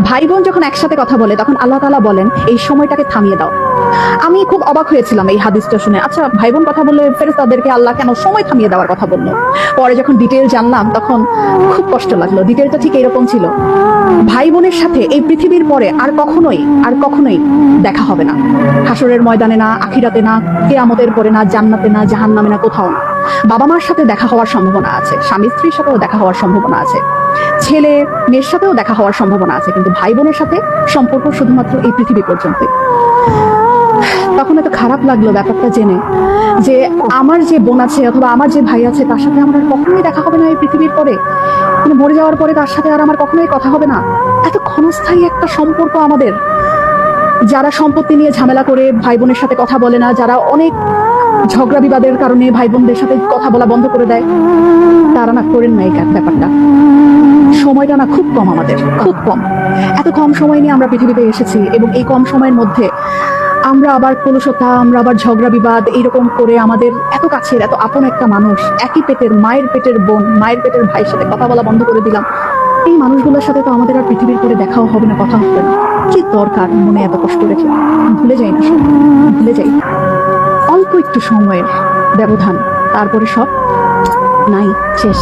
ভাই বোন যখন একসাথে কথা বলে তখন আল্লাহ তাআলা বলেন এই সময়টাকে থামিয়ে দাও। আমি খুব অবাক হয়েছিলাম এই হাদিসটা শুনে। আচ্ছা, ভাই বোন কথা বললে ফেরেশতাদেরকে আল্লাহ কেন সময় থামিয়ে দেওয়ার কথা বললো? পরে যখন ডিটেইল জানলাম তখন খুব কষ্ট লাগলো। ডিটেইলটা ঠিক এরকম ছিল, ভাই বোনের সাথে এই পৃথিবীর পরে আর কখনোই দেখা হবে না। হাসরের ময়দানে না, আখিরাতে না, কিয়ামতের পরে না, জান্নাতে না, জাহান্নামে না, কোথাও না। বাবা মার সাথে দেখা হওয়ার সম্ভাবনা আছে, স্বামী স্ত্রীর সাথেও দেখা হওয়ার সম্ভাবনা আছে, ছেলে মেয়ের সাথেও দেখা হওয়ার সম্ভাবনা আছে, কিন্তু ভাই বোনের সাথে সম্পর্ক শুধুমাত্র এই পৃথিবী পর্যন্তই। তখন এত খারাপ লাগলো ব্যাপারটা জেনে যে আমার যে বোন আছে অথবা আমার যে ভাই আছে তার সাথে আমার আর কখনোই দেখা হবে না এই পৃথিবীর পরে, মানে মরে যাওয়ার পরে তার সাথে আর আমার কখনোই কথা হবে না। এত ক্ষণস্থায়ী একটা সম্পর্ক আমাদের। যারা সম্পত্তি নিয়ে ঝামেলা করে ভাই বোনের সাথে কথা বলে না, যারা অনেক ঝগড়া বিবাদের কারণে ভাই বোনদের সাথে কথা বলা বন্ধ করে দেয়, তারা না করেন না এই ব্যাপারটা। সময়টা না খুব কম, আমাদের খুব কম। এত কম সময় নিয়ে আমরা পৃথিবীতে এসেছি এবং এই কম সময়ের মধ্যে আমরা আবার কলুষতা, আমরা আবার ঝগড়া বিবাদ এইরকম করে আমাদের এত কাছের এত আপন একটা মানুষ, একই পেটের মায়ের পেটের বোন, মায়ের পেটের ভাইয়ের সাথে কথা বলা বন্ধ করে দিলাম। এই মানুষগুলোর সাথে তো আমাদের আর পৃথিবীর করে দেখাও হবে না, কথা হবে না। কি দরকার মনে এত কষ্ট রেখে? ভুলে যাই না সব, ভুলে যাই। অল্প একটু সময়ের ব্যবধান, তারপরে সব নাই, শেষ।